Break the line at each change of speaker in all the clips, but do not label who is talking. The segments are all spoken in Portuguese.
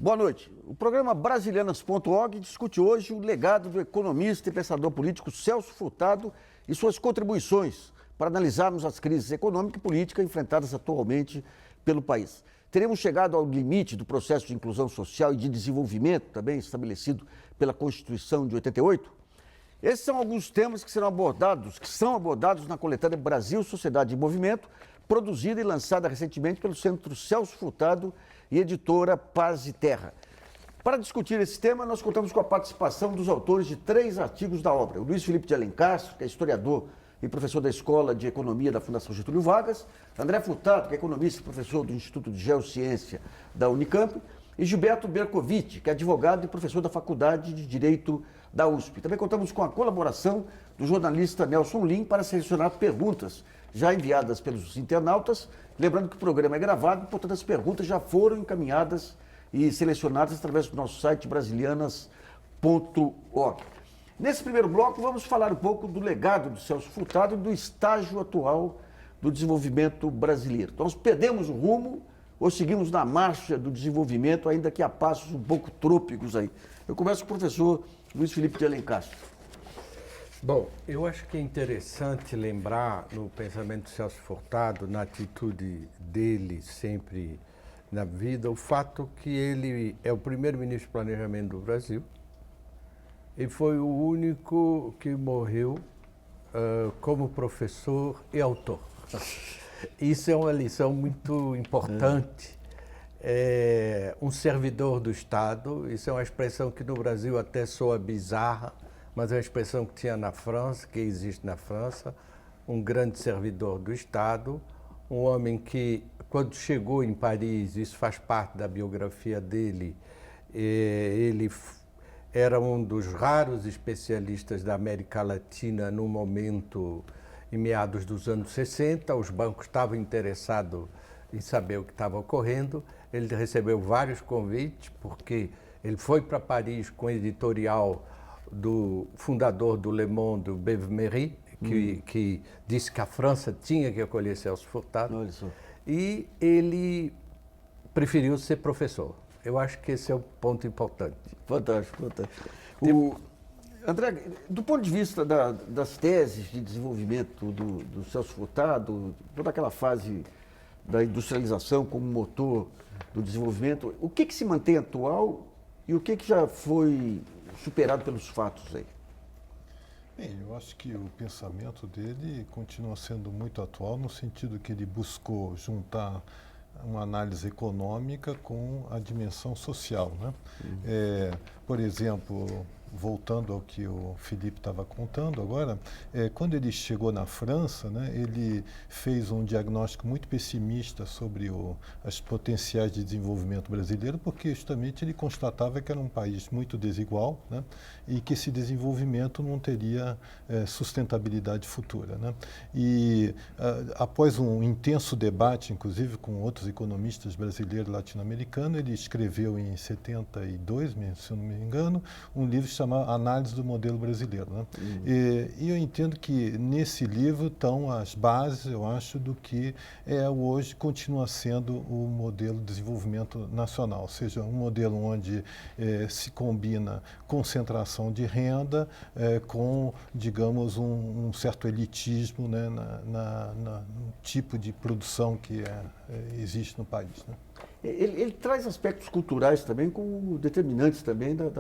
Boa noite. O programa Brasilianas.org discute hoje o legado do economista e pensador político Celso Furtado e suas contribuições para analisarmos as crises econômica e política enfrentadas atualmente pelo país. Teremos chegado ao limite do processo de inclusão social e de desenvolvimento, também estabelecido pela Constituição de 88? Esses são alguns temas que são abordados na coletânea Brasil, Sociedade e Movimento, produzida e lançada recentemente pelo Centro Celso Furtado e editora Paz e Terra. Para discutir esse tema, nós contamos com a participação dos autores de 3 artigos da obra. O Luiz Felipe de Alencastro, que é historiador e professor da Escola de Economia da Fundação Getúlio Vargas, André Furtado, que é economista e professor do Instituto de Geociência da Unicamp, e Gilberto Bercovitch, que é advogado e professor da Faculdade de Direito da USP. Também contamos com a colaboração do jornalista Nelson Lim para selecionar perguntas já enviadas pelos internautas. Lembrando que o programa é gravado, portanto as perguntas já foram encaminhadas e selecionadas através do nosso site brasilianas.org. Nesse primeiro bloco, vamos falar um pouco do legado do Celso Furtado e do estágio atual do desenvolvimento brasileiro. Então, nós perdemos o rumo ou seguimos na marcha do desenvolvimento, ainda que a passos um pouco trôpicos aí. Eu começo com o professor Luiz Felipe de Alencastro.
Bom, eu acho que é interessante lembrar no pensamento do Celso Furtado, na atitude dele sempre na vida, o fato que ele é o primeiro-ministro de planejamento do Brasil e foi o único que morreu como professor e autor. Isso é uma lição muito importante. Um servidor do Estado, isso é uma expressão que no Brasil até soa bizarra, mas é uma expressão que tinha na França, que existe na França, um grande servidor do Estado, um homem que, quando chegou em Paris, isso faz parte da biografia dele, ele era um dos raros especialistas da América Latina no momento, em meados dos anos 60, os bancos estavam interessados em saber o que estava ocorrendo, ele recebeu vários convites, porque ele foi para Paris com o editorial do fundador do Le Monde, Beuve-Méry, que disse que a França tinha que acolher Celso Furtado, e ele preferiu ser professor. Eu acho que esse é o ponto importante.
Fantástico, fantástico. André, do ponto de vista das teses de desenvolvimento do Celso Furtado, toda aquela fase da industrialização como motor do desenvolvimento, o que se mantém atual e o que já foi superado pelos fatos aí?
Bem, eu acho que o pensamento dele continua sendo muito atual, no sentido que ele buscou juntar uma análise econômica com a dimensão social, né? Por exemplo, voltando ao que o Felipe estava contando agora, quando ele chegou na França, né, ele fez um diagnóstico muito pessimista sobre as potenciais de desenvolvimento brasileiro, porque justamente ele constatava que era um país muito desigual, né, e que esse desenvolvimento não teria sustentabilidade futura, né. E após um intenso debate, inclusive com outros economistas brasileiros e latino-americanos, ele escreveu em 72, se eu não me engano, um livro chamado Análise do Modelo Brasileiro, né? E eu entendo que nesse livro estão as bases, eu acho, do que hoje continua sendo o modelo de desenvolvimento nacional, ou seja, um modelo onde se combina concentração de renda com, digamos, um certo elitismo, né, no tipo de produção que existe no país, né?
Ele traz aspectos culturais também como determinantes também da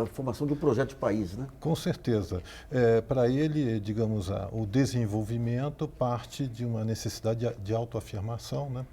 formação de um projeto de país, né?
Com certeza. Para ele, digamos, o desenvolvimento parte de uma necessidade de autoafirmação, né?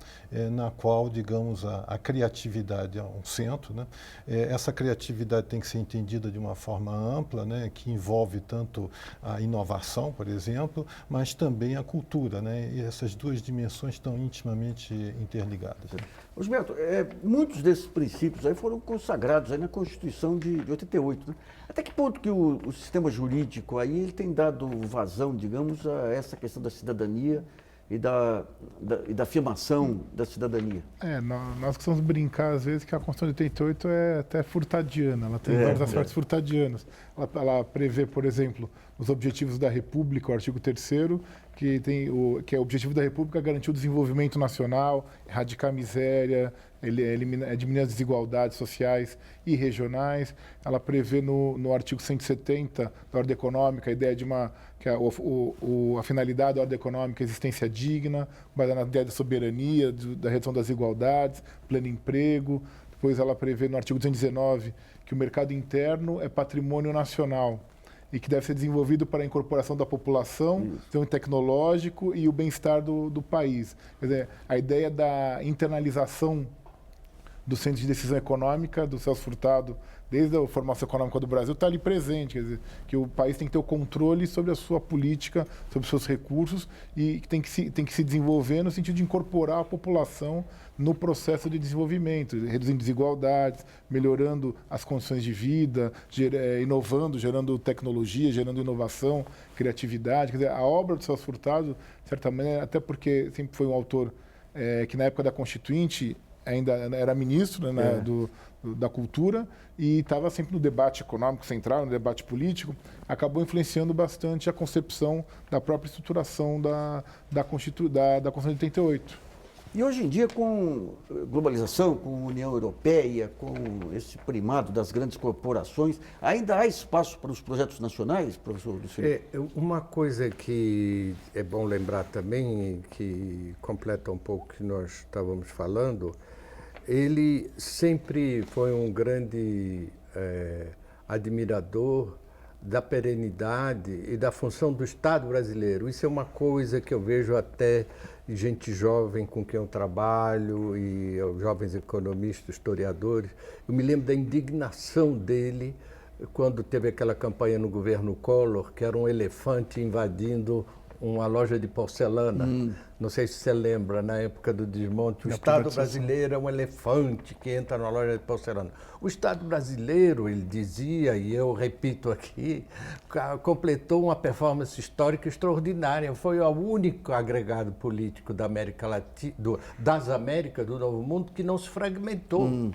Na qual, digamos, a criatividade é um centro, né? Essa criatividade tem que ser entendida de uma forma ampla, né? Que envolve tanto a inovação, por exemplo, mas também a cultura, né? E essas duas dimensões estão intimamente interligadas.
Gilberto, muitos desses princípios aí foram consagrados aí na Constituição de 88, né? Até que ponto que o sistema jurídico aí ele tem dado vazão, digamos, a essa questão da cidadania e da afirmação da cidadania?
Nós costumamos brincar às vezes que a Constituição de 88 é até furtadiana, ela tem vários aspectos furtadianos. Ela prevê, por exemplo, os objetivos da República, o artigo 3º, que é o objetivo da República garantir o desenvolvimento nacional, erradicar a miséria, diminuir as desigualdades sociais e regionais. Ela prevê no artigo 170 da Ordem Econômica a ideia de a finalidade da ordem econômica é existência digna, baseada na ideia de soberania, da redução das desigualdades, pleno emprego. Depois ela prevê no artigo 219 que o mercado interno é patrimônio nacional e que deve ser desenvolvido para a incorporação da população, desenvolvimento tecnológico e o bem-estar do país. Quer dizer, a ideia da internalização do Centro de Decisão Econômica, do Celso Furtado, desde a formação econômica do Brasil, está ali presente. Quer dizer, que o país tem que ter o controle sobre a sua política, sobre os seus recursos e tem que se desenvolver no sentido de incorporar a população no processo de desenvolvimento, reduzindo desigualdades, melhorando as condições de vida, inovando, gerando tecnologia, gerando inovação, criatividade. Quer dizer, a obra do Celso Furtado, de certa maneira, até porque sempre foi um autor que na época da Constituinte ainda era ministro, né, da Cultura e estava sempre no debate econômico central, no debate político, acabou influenciando bastante a concepção da própria estruturação da Constituição de 88.
E hoje em dia, com globalização, com União Europeia, com esse primado das grandes corporações, ainda há espaço para os projetos nacionais, professor Lucílio?
Uma coisa que é bom lembrar também, que completa um pouco o que nós estávamos falando, ele sempre foi um grande admirador da perenidade e da função do Estado brasileiro. Isso é uma coisa que eu vejo até gente jovem com quem eu trabalho, e jovens economistas, historiadores. Eu me lembro da indignação dele quando teve aquela campanha no governo Collor, que era um elefante invadindo uma loja de porcelana. Não sei se você lembra, na época do desmonte, o Estado brasileiro é um elefante que entra na loja de porcelana. O Estado brasileiro, ele dizia, e eu repito aqui, completou uma performance histórica extraordinária. Foi o único agregado político da América Latina, das Américas, do Novo Mundo, que não se fragmentou.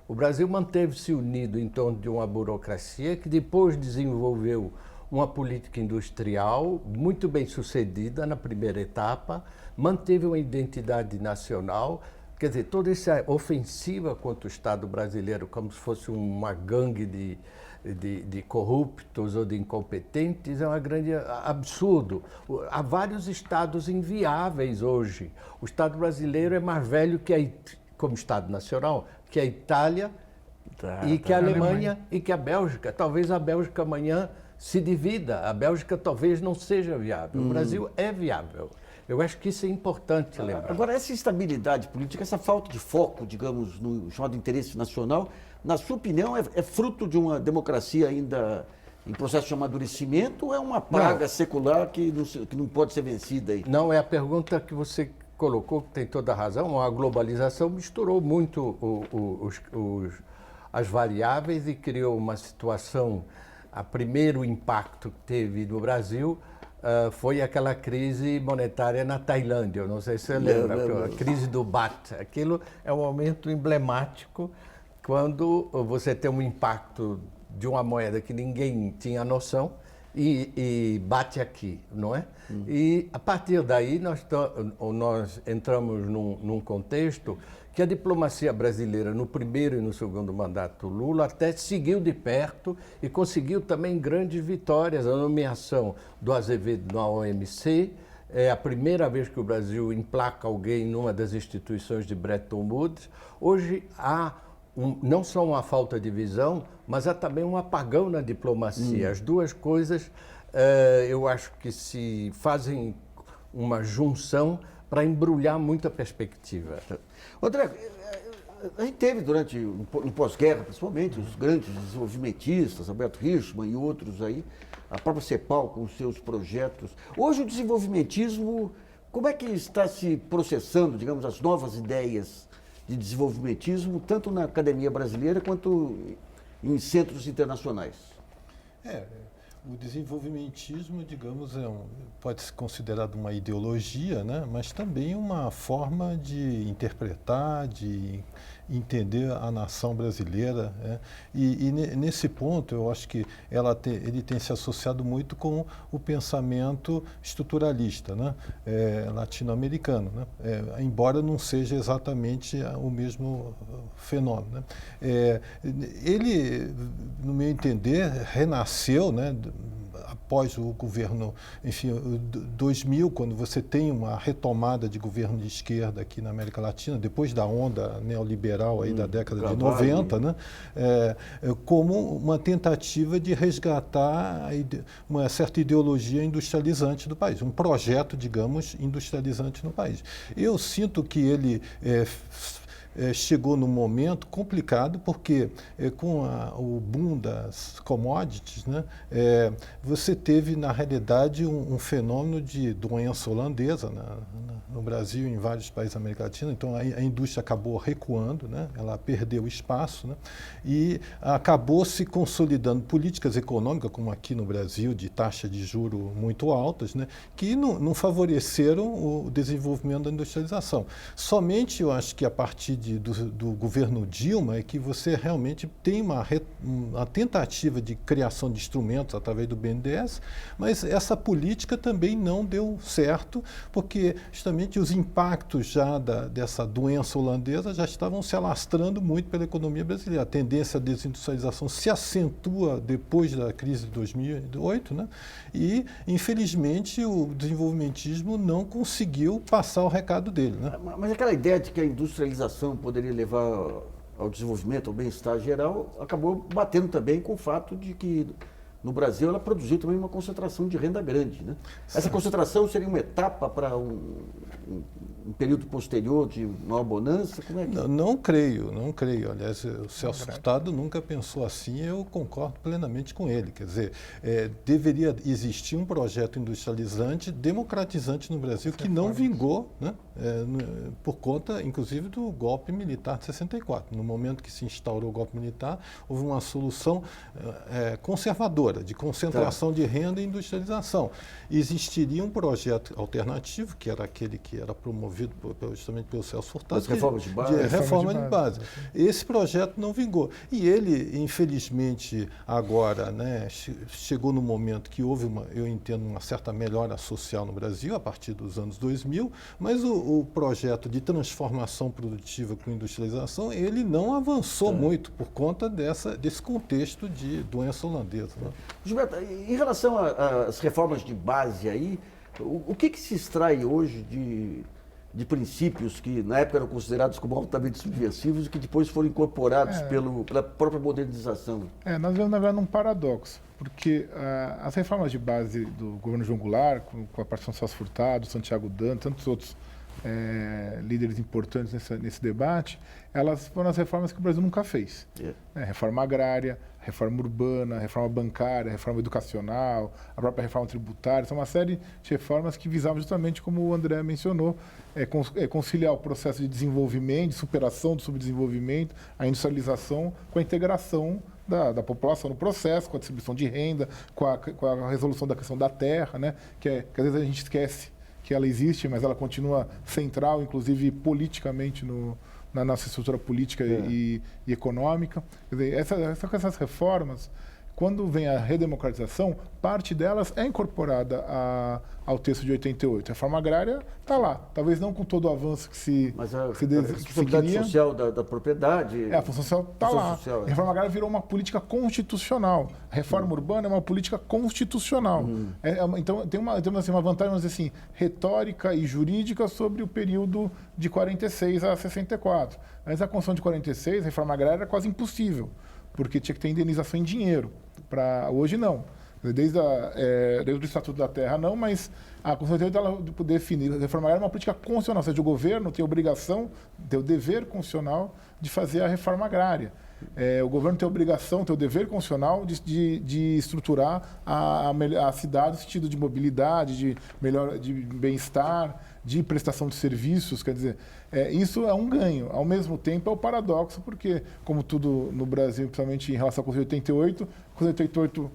O Brasil manteve-se unido em torno de uma burocracia que depois desenvolveu uma política industrial muito bem sucedida na primeira etapa, manteve uma identidade nacional. Quer dizer, toda essa ofensiva contra o Estado brasileiro, como se fosse uma gangue de corruptos ou de incompetentes, é um grande absurdo. Há vários estados inviáveis hoje. O Estado brasileiro é mais velho como Estado nacional, que a Itália e que a Alemanha e que a Bélgica. Talvez a Bélgica amanhã se divida. A Bélgica talvez não seja viável. O Brasil é viável. Eu acho que isso é importante lembrar.
Agora, essa instabilidade política, essa falta de foco, digamos, no chamado interesse nacional, na sua opinião, é fruto de uma democracia ainda em processo de amadurecimento ou é uma praga secular que não pode ser vencida aí?
Não, é a pergunta que você colocou, que tem toda a razão. A globalização misturou muito as variáveis e criou uma situação. O primeiro impacto que teve no Brasil foi aquela crise monetária na Tailândia. Eu não sei se você lembra, a crise do Baht. Aquilo é um momento emblemático quando você tem um impacto de uma moeda que ninguém tinha noção e bate aqui, não é? E a partir daí nós entramos num contexto que a diplomacia brasileira, no primeiro e no segundo mandato do Lula, até seguiu de perto e conseguiu também grandes vitórias. A nomeação do Azevedo na OMC é a primeira vez que o Brasil emplaca alguém numa das instituições de Bretton Woods. Hoje há não só uma falta de visão, mas há também um apagão na diplomacia. As duas coisas, eu acho que se fazem uma junção para embrulhar muita perspectiva.
André, a gente teve no pós-guerra, principalmente, os grandes desenvolvimentistas, Alberto Hirschman e outros aí, a própria CEPAL com os seus projetos. Hoje o desenvolvimentismo, como é que está se processando, digamos, as novas ideias de desenvolvimentismo, tanto na academia brasileira quanto em centros internacionais?
O desenvolvimentismo, digamos, pode ser considerado uma ideologia, né? Mas também uma forma de interpretar, de entender a nação brasileira. E nesse ponto, eu acho que ele tem se associado muito com o pensamento estruturalista, né? Latino-americano, né? Embora não seja exatamente o mesmo fenômeno, né? Ele, no meu entender, renasceu, né, após o governo, enfim, 2000, quando você tem uma retomada de governo de esquerda aqui na América Latina, depois da onda neoliberal aí da década de 90, né, como uma tentativa de resgatar uma certa ideologia industrializante do país, um projeto, digamos, industrializante no país. Eu sinto que ele chegou num momento complicado, porque com o boom das commodities, né, você teve, na realidade, um fenômeno de doença holandesa no Brasil e em vários países da América Latina. Então, a indústria acabou recuando, né, ela perdeu espaço, né, e acabou se consolidando políticas econômicas, como aqui no Brasil, de taxa de juros muito altas, né, que não favoreceram o desenvolvimento da industrialização. Somente, eu acho que a partir do governo Dilma é que você realmente tem uma tentativa de criação de instrumentos através do BNDES, mas essa política também não deu certo, porque justamente os impactos já dessa doença holandesa já estavam se alastrando muito pela economia brasileira. A tendência à desindustrialização se acentua depois da crise de 2008, né? E, infelizmente, o desenvolvimentismo não conseguiu passar o recado dele, né?
Mas aquela ideia de que a industrialização poderia levar ao desenvolvimento, ao bem-estar geral, acabou batendo também com o fato de que no Brasil ela produziu também uma concentração de renda grande, né? Essa concentração seria uma etapa para um período posterior de maior bonança? Como é que...
Não creio. Aliás, o Celso Furtado nunca pensou assim, eu concordo plenamente com ele. Quer dizer, deveria existir um projeto industrializante, democratizante no Brasil, que não vingou, né? Por conta, inclusive, do golpe militar de 64. No momento que se instaurou o golpe militar, houve uma solução conservadora, de concentração de renda e industrialização. Existiria um projeto alternativo, que era aquele que era promovido justamente pelo Celso Furtado.
As reformas de base.
Reforma de base. Esse projeto não vingou. E ele, infelizmente, agora, né, chegou no momento que houve, eu entendo, uma certa melhora social no Brasil, a partir dos anos 2000, mas o projeto de transformação produtiva com industrialização, ele não avançou muito por conta desse contexto de doença holandesa, né?
Gilberto, em relação às reformas de base aí, o que se extrai hoje de princípios que na época eram considerados como altamente subversivos e que depois foram incorporados pela própria modernização?
Nós vemos, na verdade, um paradoxo, porque as reformas de base do governo João Goulart, com a participação do Celso Furtado, Santiago Dantas, tantos outros líderes importantes nesse debate, elas foram as reformas que o Brasil nunca fez. Reforma agrária, reforma urbana, reforma bancária, reforma educacional, a própria reforma tributária, são uma série de reformas que visavam justamente, como o André mencionou, conciliar o processo de desenvolvimento, de superação do subdesenvolvimento, a industrialização com a integração da população no processo, com a distribuição de renda, com a resolução da questão da terra, né? Que às vezes a gente esquece que ela existe, mas ela continua central, inclusive politicamente, na nossa estrutura política e econômica. Quer dizer, essas reformas, quando vem a redemocratização, parte delas é incorporada ao texto de 88. A reforma agrária está lá, talvez não com todo o avanço que se
responsabilidade social da propriedade.
A função social está lá.
Social,
A reforma agrária virou uma política constitucional. A reforma urbana é uma política constitucional. Então, temos uma vantagem, vamos dizer assim, retórica e jurídica sobre o período de 46 a 64. Mas a Constituição de 46, a reforma agrária era quase impossível, porque tinha que ter indenização em dinheiro. Hoje, não. Desde o Estatuto da Terra, não, mas a Constituição ela define a reforma agrária é uma política constitucional, ou seja, o governo tem a obrigação, tem o dever constitucional de fazer a reforma agrária. O governo tem a obrigação, tem o dever constitucional de estruturar a cidade no sentido de mobilidade, de bem-estar, de prestação de serviços. Quer dizer, isso é um ganho. Ao mesmo tempo, é o paradoxo, porque, como tudo no Brasil, principalmente em relação à Constituição de 88, a Constituição de 88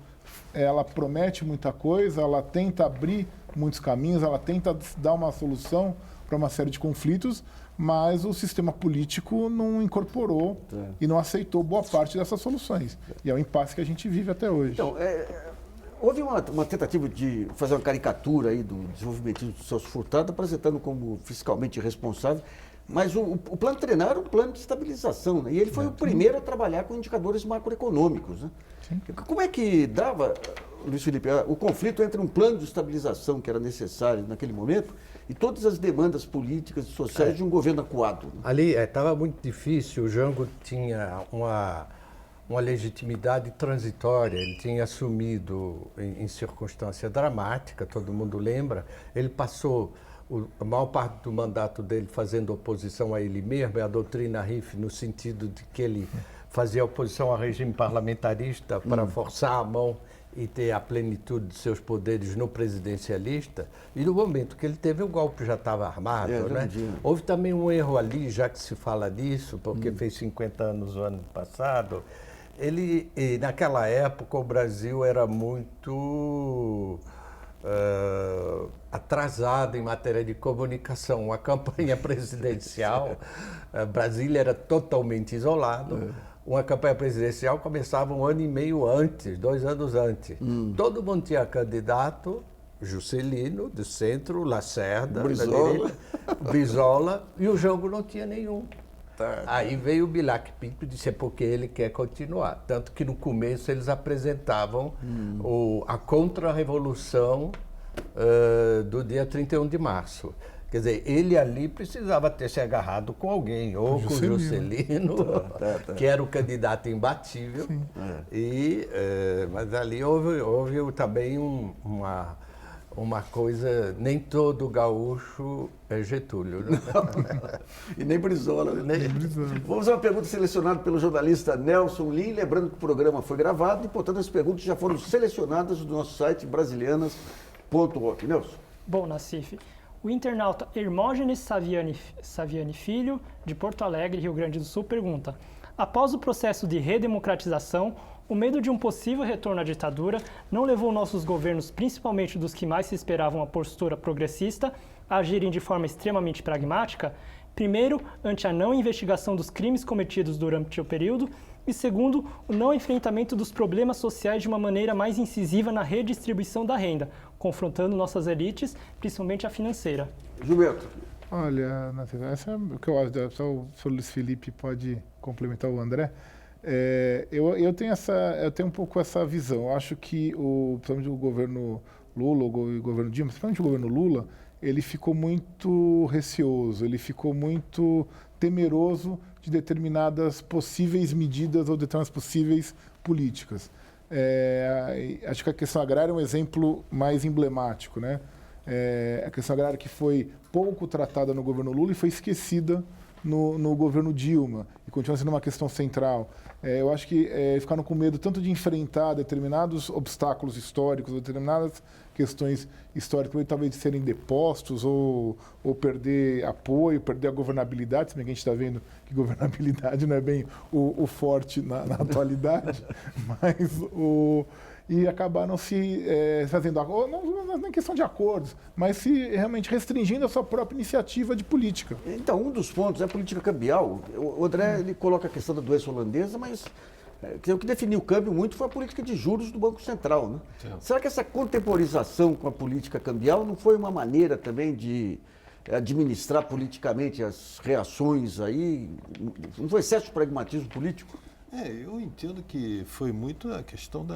ela promete muita coisa, ela tenta abrir muitos caminhos, ela tenta dar uma solução para uma série de conflitos, mas o sistema político não incorporou e não aceitou boa parte dessas soluções. E é o impasse que a gente vive até hoje.
Então, houve uma tentativa de fazer uma caricatura aí do desenvolvimentismo do Celso Furtado, apresentando como fiscalmente irresponsável, mas o plano Trenar era um plano de estabilização, né? E ele foi o primeiro a trabalhar com indicadores macroeconômicos, né? Como é que dava, Luiz Felipe, o conflito entre um plano de estabilização que era necessário naquele momento e todas as demandas políticas e sociais de um governo acuado? Né?
Ali estava muito difícil, o Jango tinha uma legitimidade transitória, ele tinha assumido em circunstância dramática, todo mundo lembra, ele passou a maior parte do mandato dele fazendo oposição a ele mesmo, é a doutrina Riff, no sentido de que ele fazia oposição ao regime parlamentarista para forçar a mão e ter a plenitude de seus poderes no presidencialista, e no momento que ele teve o golpe já estava armado, né? Houve também um erro ali, já que se fala disso, porque fez 50 anos no ano passado. Naquela época, o Brasil era muito atrasado em matéria de comunicação. A campanha presidencial, Brasília era totalmente isolado. Uma campanha presidencial começava 1 ano e meio antes, 2 anos antes. Todo mundo tinha candidato, Juscelino, do centro, Lacerda,
Brizola.
da direita, Brizola, e o Jango não tinha nenhum. Aí veio o Bilac Pinto e disse porque ele quer continuar. Tanto que no começo eles apresentavam a contra-revolução do dia 31 de março. Quer dizer, ele ali precisava ter se agarrado com alguém, ou com o Juscelino, que era o candidato imbatível. Mas ali houve também uma coisa, nem todo gaúcho é Getúlio. Né?
E nem Brizola. Né? Vamos a uma pergunta selecionada pelo jornalista Nelson Lin, lembrando que o programa foi gravado e, portanto, as perguntas já foram selecionadas do nosso site brasilianas.org. Nelson.
Bom, Nassif, o internauta Hermógenes Saviani Filho, de Porto Alegre, Rio Grande do Sul, pergunta: após o processo de redemocratização, o medo de um possível retorno à ditadura não levou nossos governos, principalmente dos que mais se esperavam a postura progressista, a agirem de forma extremamente pragmática? Primeiro, ante a não investigação dos crimes cometidos durante o período, e segundo, o não enfrentamento dos problemas sociais de uma maneira mais incisiva na redistribuição da renda, confrontando nossas elites, principalmente a financeira.
Gilberto.
Olha, essa é o que eu acho, só o Luiz Felipe pode complementar o André. Eu tenho um pouco essa visão. Eu acho que principalmente o governo Lula, o governo Dilma, principalmente o governo Lula, ele ficou muito receoso, ele ficou muito temeroso de determinadas possíveis medidas ou determinadas possíveis políticas. Acho que a questão agrária é um exemplo mais emblemático, né? A questão agrária que foi pouco tratada no governo Lula e foi esquecida no governo Dilma, e continua sendo uma questão central. Eu acho que ficaram com medo tanto de enfrentar determinados obstáculos históricos, determinadas questões históricas, talvez de serem depostos ou perder apoio, perder a governabilidade, se bem que a gente está vendo que governabilidade não é bem o forte na atualidade, mas e acabaram se fazendo, não é nem questão de acordos, mas se realmente restringindo a sua própria iniciativa de política.
Então, um dos pontos é a política cambial. O André ele coloca a questão da doença holandesa, mas o que definiu o câmbio muito foi a política de juros do Banco Central. Né? Será que essa contemporização com a política cambial não foi uma maneira também de administrar politicamente as reações aí? Não foi excesso de pragmatismo político?
Eu entendo que foi muito a questão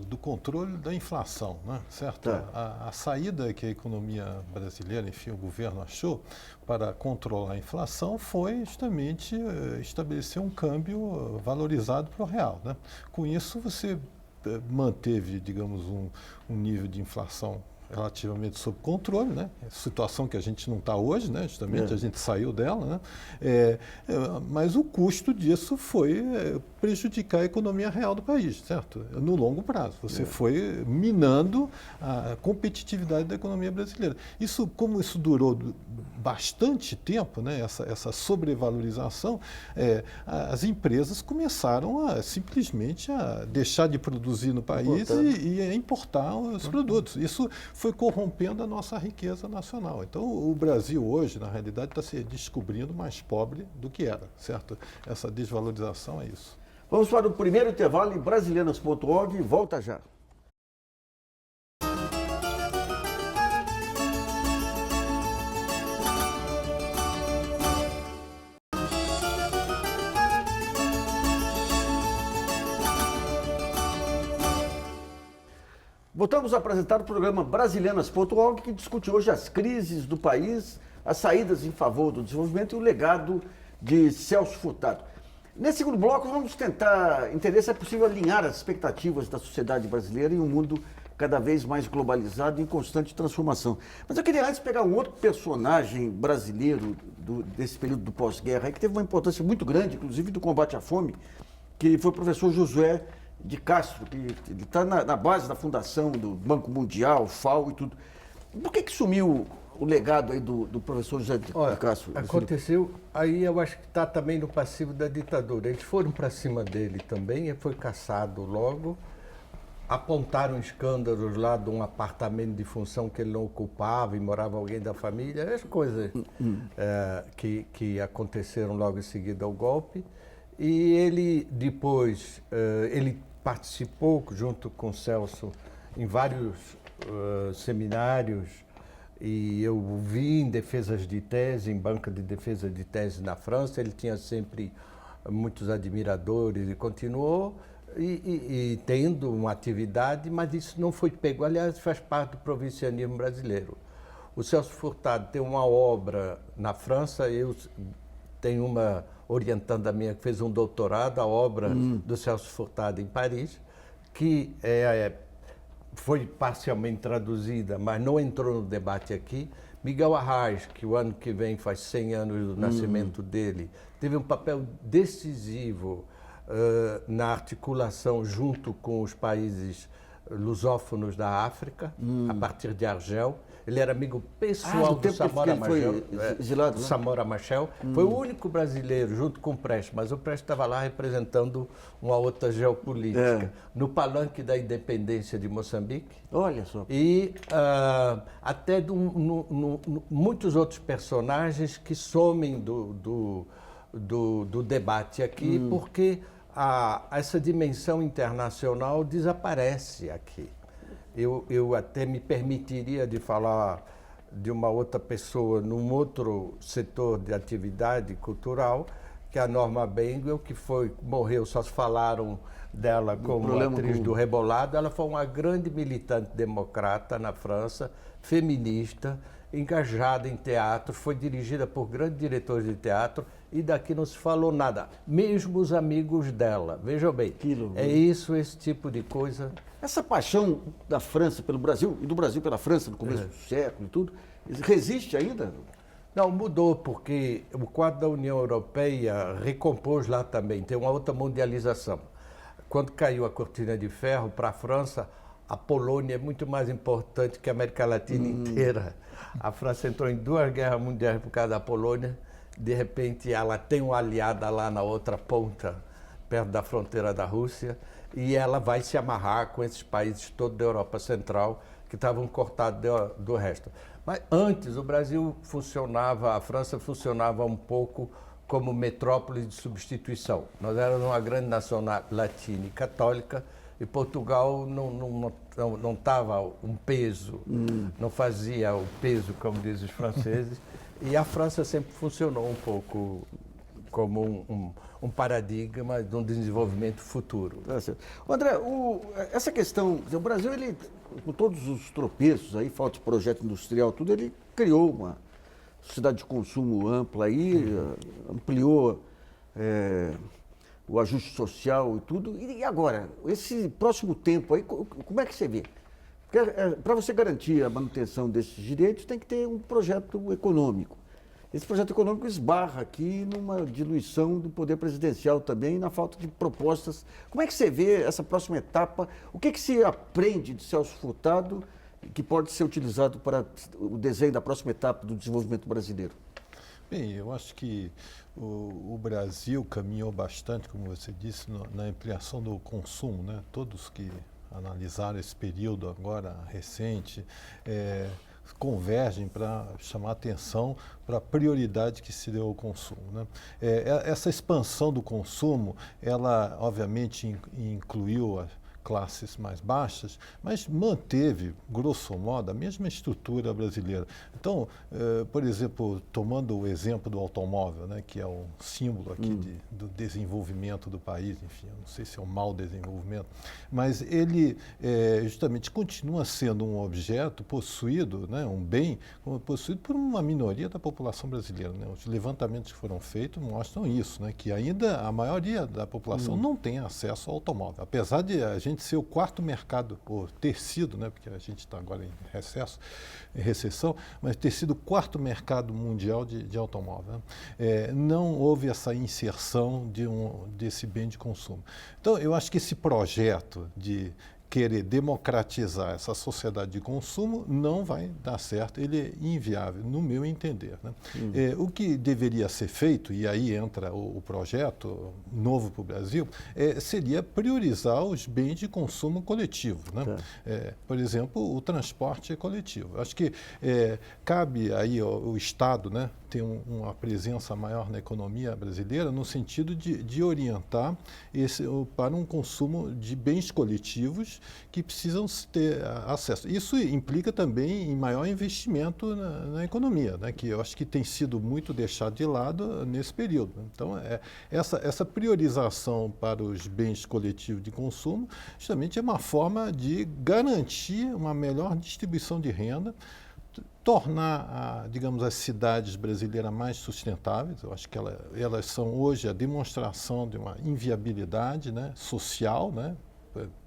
do controle da inflação, né? Certo? A saída que a economia brasileira, enfim, o governo achou para controlar a inflação foi justamente estabelecer um câmbio valorizado para o real, né? Com isso, você manteve, digamos, um nível de inflação relativamente sob controle, né? Situação que a gente não está hoje, né? Justamente a gente saiu dela, né? Mas o custo disso foi prejudicar a economia real do país, certo? No longo prazo. Você foi minando a competitividade da economia brasileira. Isso, como isso durou bastante tempo, né, essa sobrevalorização, as empresas começaram simplesmente a deixar de produzir no país e a importar os produtos. Isso foi corrompendo a nossa riqueza nacional. Então, o Brasil hoje, na realidade, está se descobrindo mais pobre do que era, certo? Essa desvalorização é isso.
Vamos para o primeiro intervalo em brasilianas.org e volta já. Voltamos a apresentar o programa Brasilianas.org, que discute hoje as crises do país, as saídas em favor do desenvolvimento e o legado de Celso Furtado. Nesse segundo bloco, vamos tentar entender se é possível alinhar as expectativas da sociedade brasileira em um mundo cada vez mais globalizado e em constante transformação. Mas eu queria antes pegar um outro personagem brasileiro desse período do pós-guerra, que teve uma importância muito grande, inclusive do combate à fome, que foi o professor Josué de Castro, que está na base da fundação do Banco Mundial, FAO e tudo. Por que sumiu o legado aí do professor José de Castro?
Aconteceu, aí eu acho que está também no passivo da ditadura. Eles foram para cima dele também, ele foi caçado logo, apontaram escândalos lá de um apartamento de função que ele não ocupava e morava alguém da família, as coisas que aconteceram logo em seguida ao golpe. E ele depois, ele participou junto com o Celso em vários seminários, e eu vi em defesas de tese, em banca de defesa de tese na França. Ele tinha sempre muitos admiradores e continuou e tendo uma atividade, mas isso não foi pego. Aliás, faz parte do provincianismo brasileiro. O Celso Furtado tem uma obra na França, eu tenho uma orientanda minha que fez um doutorado, a obra do Celso Furtado em Paris, que foi parcialmente traduzida, mas não entrou no debate aqui. Miguel Arraes, que o ano que vem faz 100 anos do nascimento dele, teve um papel decisivo na articulação junto com os países lusófonos da África, a partir de Argel. Ele era amigo pessoal do Samora Machel. Samora Machel. Foi o único brasileiro, junto com o Prestes, mas o Prestes estava lá representando uma outra geopolítica, no palanque da independência de Moçambique.
Olha só.
E até muitos outros personagens que somem do debate aqui, porque essa dimensão internacional desaparece aqui. Eu até me permitiria de falar de uma outra pessoa num outro setor de atividade cultural, que é a Norma Bengel, que morreu, só se falaram dela como atriz do Rebolado. Ela foi uma grande militante democrata na França, feminista, engajada em teatro, foi dirigida por grandes diretores de teatro, e daqui não se falou nada, mesmo os amigos dela. Vejam bem, esse tipo de coisa.
Essa paixão da França pelo Brasil, e do Brasil pela França no começo do século e tudo, resiste ainda?
Não, mudou, porque o quadro da União Europeia recompôs lá também, tem uma outra mundialização. Quando caiu a cortina de ferro para a França, a Polônia é muito mais importante que a América Latina inteira. A França entrou em 2 guerras mundiais por causa da Polônia. De repente, ela tem uma aliada lá na outra ponta, perto da fronteira da Rússia, e ela vai se amarrar com esses países todos da Europa Central, que estavam cortados do resto. Mas antes, o Brasil funcionava, a França funcionava um pouco como metrópole de substituição. Nós éramos uma grande nação latina e católica, e Portugal não estava um peso, não fazia o peso, como dizem os franceses, e a França sempre funcionou um pouco como um paradigma de um desenvolvimento futuro.
André, essa questão, o Brasil, ele, com todos os tropeços aí, falta de projeto industrial, tudo, ele criou uma sociedade de consumo ampla aí, ampliou o ajuste social e tudo. E agora, esse próximo tempo aí, como é que você vê? Porque para você garantir a manutenção desses direitos, tem que ter um projeto econômico. esse projeto econômico esbarra aqui numa diluição do poder presidencial também, na falta de propostas. Como é que você vê essa próxima etapa? O que se aprende de Celso Furtado que pode ser utilizado para o desenho da próxima etapa do desenvolvimento brasileiro?
Bem, eu acho que o Brasil caminhou bastante, como você disse, na ampliação do consumo, né? Todos que analisaram esse período agora recente convergem para chamar atenção para a prioridade que se deu ao consumo, né? Essa expansão do consumo, ela obviamente incluiu classes mais baixas, mas manteve, grosso modo, a mesma estrutura brasileira. Então, por exemplo, tomando o exemplo do automóvel, né, que é um símbolo aqui do desenvolvimento do país, enfim, eu não sei se é um mau desenvolvimento, mas ele justamente continua sendo um objeto possuído, né, um bem possuído por uma minoria da população brasileira, né? Os levantamentos que foram feitos mostram isso, né, que ainda a maioria da população não tem acesso ao automóvel, apesar de a gente ser o quarto mercado, ou ter sido, né, porque a gente está agora em recessão, mas ter sido o quarto mercado mundial de automóvel, né? Não houve essa inserção desse bem de consumo. Então, eu acho que esse projeto de querer democratizar essa sociedade de consumo não vai dar certo, ele é inviável, no meu entender, né? O que deveria ser feito, e aí entra o projeto novo para o Brasil, seria priorizar os bens de consumo coletivo, né? Por exemplo, o transporte coletivo. Acho que cabe aí o Estado, né, ter uma presença maior na economia brasileira no sentido de orientar para um consumo de bens coletivos que precisam ter acesso. Isso implica também em maior investimento na economia, né, que eu acho que tem sido muito deixado de lado nesse período. Então, essa priorização para os bens coletivos de consumo justamente é uma forma de garantir uma melhor distribuição de renda, tornar, digamos, as cidades brasileiras mais sustentáveis. Eu acho que elas são hoje a demonstração de uma inviabilidade, né, social, né,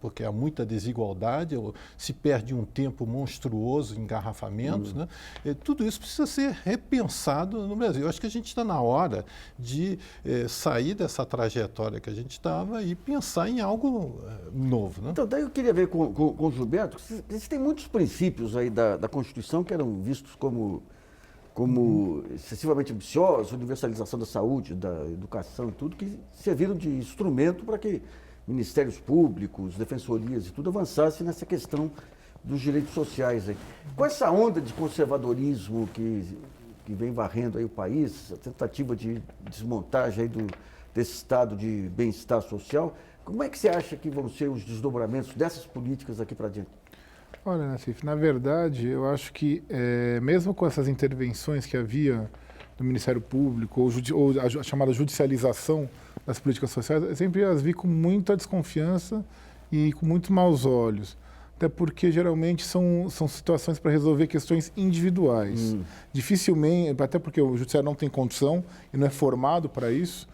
porque há muita desigualdade, se perde um tempo monstruoso em engarrafamentos, né? Tudo isso precisa ser repensado no Brasil. Eu acho que a gente está na hora de sair dessa trajetória que a gente estava e pensar em algo novo, né?
Então, daí eu queria ver com o Gilberto, existem muitos princípios aí da Constituição que eram vistos como excessivamente ambiciosos, universalização da saúde, da educação e tudo, que serviram de instrumento para que ministérios públicos, defensorias e tudo avançasse nessa questão dos direitos sociais aí. Com essa onda de conservadorismo que vem varrendo aí o país, a tentativa de desmontagem aí desse estado de bem-estar social, como é que você acha que vão ser os desdobramentos dessas políticas aqui para diante?
Olha, Nassif, na verdade, eu acho que mesmo com essas intervenções que havia do Ministério Público ou a chamada judicialização das políticas sociais, eu sempre as vi com muita desconfiança e com muito maus olhos. Até porque, geralmente, são situações para resolver questões individuais. Dificilmente, até porque o judiciário não tem condição e não é formado para isso,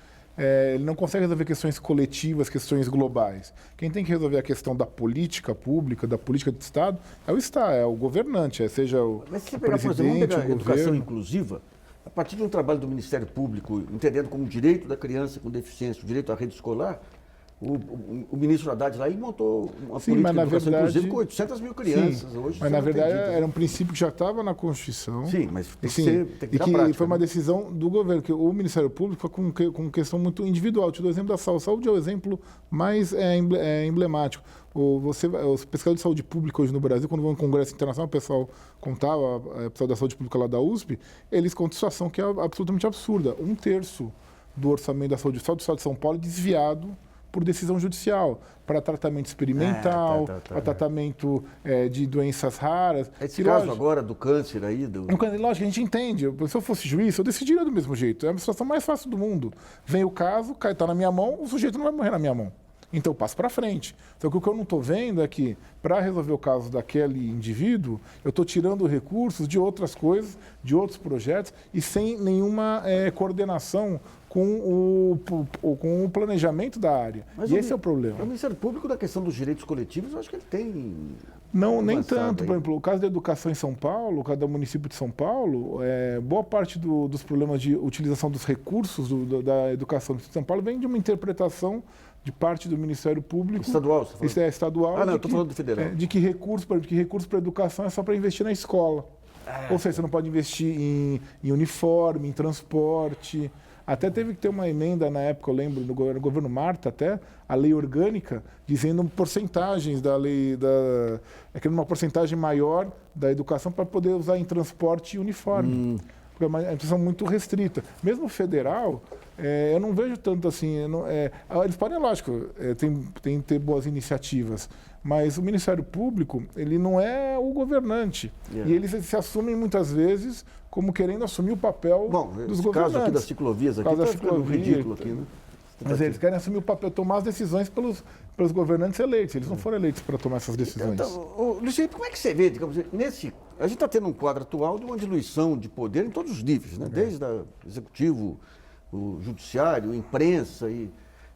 ele não consegue resolver questões coletivas, questões globais. Quem tem que resolver a questão da política pública, da política do Estado, é o governante, seja o presidente,
Mas se pegar, por exemplo, vamos pegar a educação
governo
inclusiva, a partir de um trabalho do Ministério Público, entendendo como direito da criança com deficiência, o direito à rede escolar, o ministro Haddad lá, ele montou uma política de educação inclusiva com 800 mil crianças.
Sim,
hoje
mas na verdade era um princípio que já estava na Constituição.
Sim, mas tem que
que
prática,
foi uma decisão do governo, que o Ministério Público foi com questão muito individual. Te dou o exemplo da saúde. Saúde é o exemplo mais emblemático. Os pesquisadores de saúde pública hoje no Brasil, quando vão em congresso internacional, o pessoal contava, o pessoal da saúde pública lá da USP, eles contam situação que é absolutamente absurda. 1/3 do orçamento da saúde do Estado de São Paulo é desviado por decisão judicial, para tratamento experimental, para tratamento de doenças raras.
Esse caso agora do câncer aí...
Lógico, a gente entende. Se eu fosse juiz, eu decidiria do mesmo jeito. É a situação mais fácil do mundo. Vem o caso, está na minha mão, o sujeito não vai morrer na minha mão. então eu passo para frente. Então o que eu não estou vendo é que, para resolver o caso daquele indivíduo, eu estou tirando recursos de outras coisas, de outros projetos, e sem nenhuma coordenação com o planejamento da área.
Mas
e esse é o problema.
O Ministério Público, da questão dos direitos coletivos, eu acho que ele tem...
Não, nem
avançado
tanto.
aí.
Por exemplo, o caso da educação em São Paulo, o caso do município de São Paulo, boa parte dos problemas de utilização dos recursos da educação de São Paulo vem de uma interpretação de parte do Ministério Público.
Estadual, você tá falando?
Isso é estadual.
Ah, não, eu estou falando do federal.
De que recurso para educação é só para investir na escola. Ou seja, você não pode investir em uniforme, em transporte. Até teve que ter uma emenda na época, eu lembro, no governo Marta até, a lei orgânica, dizendo porcentagens da lei, querendo uma porcentagem maior da educação para poder usar em transporte e uniforme. Porque é uma instituição muito restrita. Mesmo federal, eu não vejo tanto assim. Eles podem, lógico, tem que ter boas iniciativas, mas o Ministério Público, ele não é o governante. E eles se assumem muitas vezes como querendo assumir o papel dos governantes.
Caso aqui das ciclovias, aqui está ficando ridículo aqui, né?
Mas eles querem assumir o papel, tomar as decisões pelos governantes eleitos. Eles não foram eleitos para tomar essas decisões.
Então, Luciano, como é que você vê, digamos, a gente está tendo um quadro atual de uma diluição de poder em todos os níveis, né? Desde o executivo, o judiciário, a imprensa e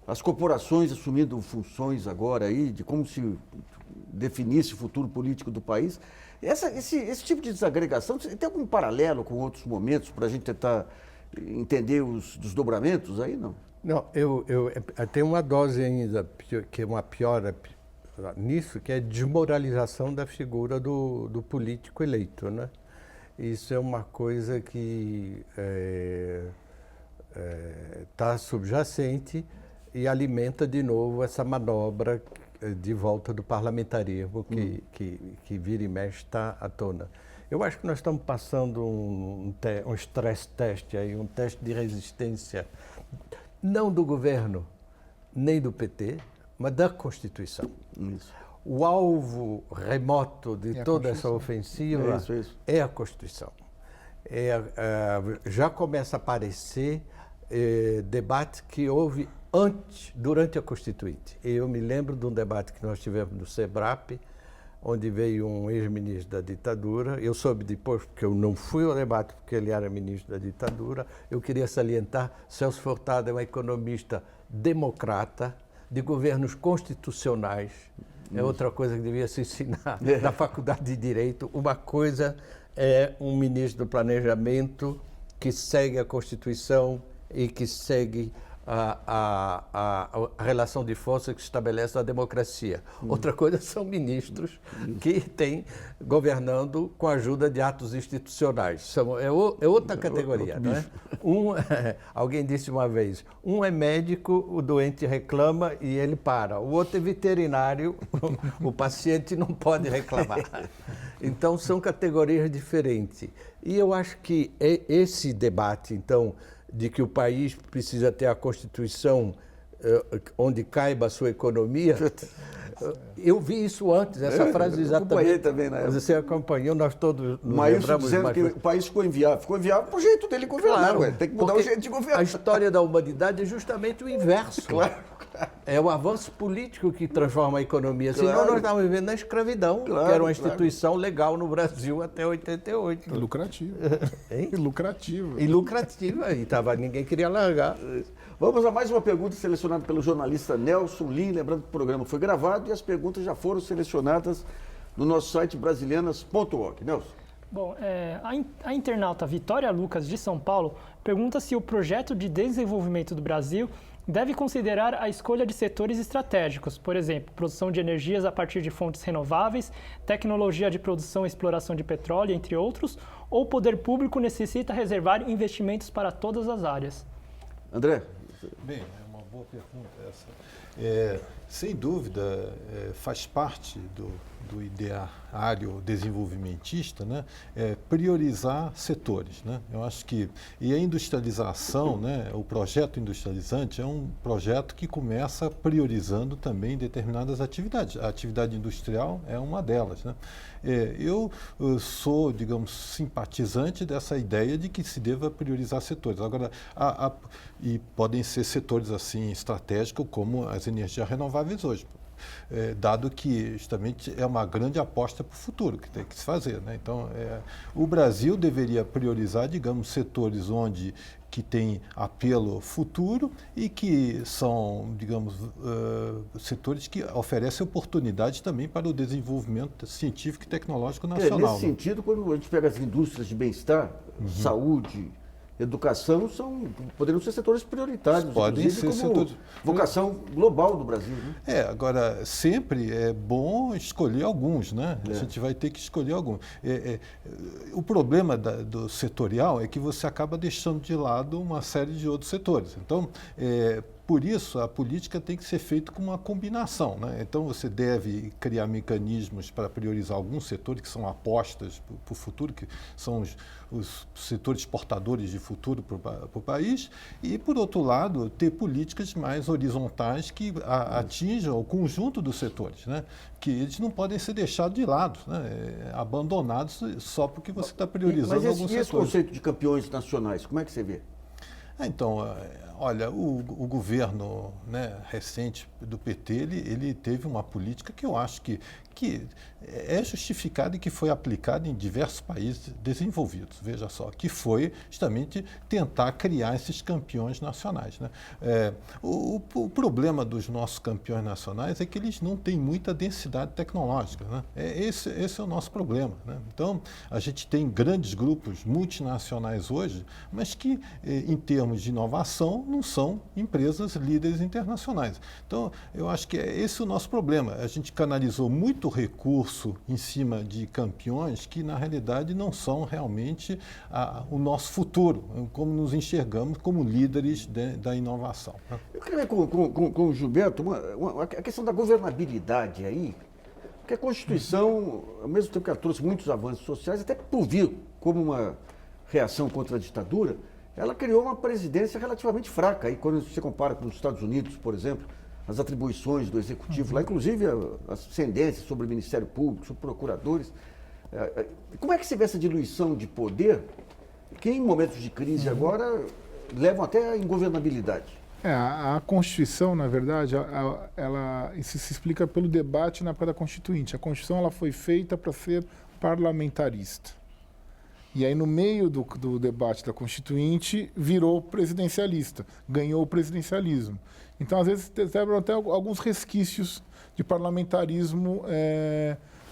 as corporações assumindo funções agora aí de como se definisse o futuro político do país. Esse tipo de desagregação, tem algum paralelo com outros momentos para a gente tentar entender os desdobramentos aí, não?
Não, eu tenho uma dose ainda, que é uma piora nisso, que é a desmoralização da figura do político eleito, né? Isso é uma coisa que está subjacente e alimenta de novo essa manobra de volta do parlamentarismo que vira e mexe está à tona. Eu acho que nós estamos passando um stress test aí, um teste de resistência, não do governo, nem do PT, mas da Constituição.
Isso.
O alvo remoto de toda essa ofensiva é a Constituição. Já começa a aparecer debate que houve durante a Constituinte. Eu me lembro de um debate que nós tivemos no SEBRAP, onde veio um ex-ministro da ditadura. Eu soube depois, porque eu não fui ao debate, porque ele era ministro da ditadura. Eu queria salientar, Celso Furtado é um economista democrata, de governos constitucionais. É outra coisa que devia se ensinar na Faculdade de Direito. Uma coisa é um ministro do Planejamento que segue a Constituição e que segue a relação de força que estabelece a democracia. Outra coisa são ministros que têm governando com a ajuda de atos institucionais. É outra categoria, não é? Alguém disse uma vez, um é médico, o doente reclama e ele para. O outro é veterinário, o paciente não pode reclamar. Então, são categorias diferentes. E eu acho que esse debate, então, de que o país precisa ter a Constituição onde caiba a sua economia. Eu vi isso antes, essa frase exatamente. Eu acompanhei
também na época.
Você acompanhou, nós todos nos lembramos.
Dizendo que o país ficou inviável. Ficou inviável para o jeito dele governar,
claro,
tem que mudar o jeito de governar.
A história da humanidade é justamente o inverso.
Claro.
É o avanço político que transforma a economia.
Claro.
Senão nós estávamos vivendo na escravidão, que era uma instituição legal no Brasil até 88.
E lucrativa.
Hein?
E lucrativa.
E lucrativa. E ninguém queria largar.
Vamos a mais uma pergunta selecionada pelo jornalista Nelson Lin. Lembrando que o programa foi gravado e as perguntas já foram selecionadas no nosso site brasilianas.org. Nelson.
Bom, a internauta Vitória Lucas, de São Paulo, pergunta se o projeto de desenvolvimento do Brasil deve considerar a escolha de setores estratégicos, por exemplo, produção de energias a partir de fontes renováveis, tecnologia de produção e exploração de petróleo, entre outros, ou o poder público necessita reservar investimentos para todas as áreas?
André?
Bem, é uma boa pergunta essa. Sem dúvida, faz parte do ideário desenvolvimentista, né, priorizar setores, né? Eu acho que a industrialização, né, o projeto industrializante é um projeto que começa priorizando também determinadas atividades. A atividade industrial é uma delas, né? Eu sou, digamos, simpatizante dessa ideia de que se deva priorizar setores. Agora, e podem ser setores assim estratégicos como as energias renováveis. renováveis hoje. Dado que justamente é uma grande aposta para o futuro que tem que se fazer, né? Então, o Brasil deveria priorizar, digamos, setores que tem apelo futuro e que são, digamos, setores que oferecem oportunidades também para o desenvolvimento científico e tecnológico nacional.
Nesse sentido, quando a gente pega as indústrias de bem-estar, saúde, educação, poderiam ser setores prioritários,
podem ser
como
setores...
vocação global do Brasil. Né?
Agora, sempre é bom escolher alguns, né? A gente vai ter que escolher alguns. O problema do setorial é que você acaba deixando de lado uma série de outros setores. Então, por isso, a política tem que ser feita com uma combinação, né? Então, você deve criar mecanismos para priorizar alguns setores que são apostas para o futuro, que são os setores exportadores de futuro para o país, e, por outro lado, ter políticas mais horizontais que atinjam o conjunto dos setores, né? Que eles não podem ser deixados de lado, né? Abandonados só porque você está priorizando alguns setores.
Mas esse conceito de campeões nacionais, como é que você vê?
Então, olha, o governo, né, recente do PT, ele teve uma política que eu acho que é justificada e que foi aplicada em diversos países desenvolvidos, veja só, que foi justamente tentar criar esses campeões nacionais, né? O problema dos nossos campeões nacionais é que eles não têm muita densidade tecnológica, né? Esse é o nosso problema, né? Então, a gente tem grandes grupos multinacionais hoje, mas que, em termos de inovação, não são empresas líderes internacionais. Então, eu acho que esse é o nosso problema. A gente canalizou muito recurso em cima de campeões que, na realidade, não são realmente o nosso futuro, como nos enxergamos como líderes da inovação.
Eu queria ver com o Gilberto a questão da governabilidade aí, porque a Constituição, ao mesmo tempo que ela trouxe muitos avanços sociais, até por vir como uma reação contra a ditadura, ela criou uma presidência relativamente fraca. Aí, quando você compara com os Estados Unidos, por exemplo, as atribuições do Executivo lá, inclusive as ascendências sobre o Ministério Público, sobre procuradores. Como é que você vê essa diluição de poder, que em momentos de crise agora levam até à ingovernabilidade?
A Constituição, na verdade, isso se explica pelo debate na época da Constituinte. A Constituição ela foi feita para ser parlamentarista. E aí, no meio do debate da Constituinte, virou presidencialista, ganhou o presidencialismo. Então, às vezes, recebem até alguns resquícios de parlamentarismo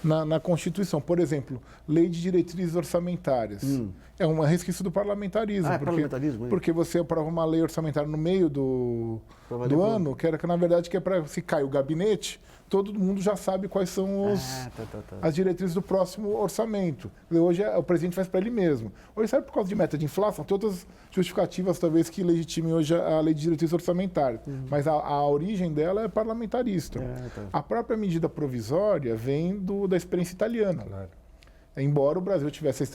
na Constituição. Por exemplo, lei de diretrizes orçamentárias. É um resquício do parlamentarismo. Porque você aprova uma lei orçamentária no meio do ano, que na verdade, que é para se cair o gabinete, todo mundo já sabe quais são as diretrizes do próximo orçamento. Hoje o presidente faz para ele mesmo. Hoje sabe por causa de meta de inflação, todas as justificativas talvez que legitimem hoje a lei de diretrizes orçamentárias. Mas a origem dela é parlamentarista. A própria medida provisória vem da experiência italiana. Claro. Embora o Brasil tivesse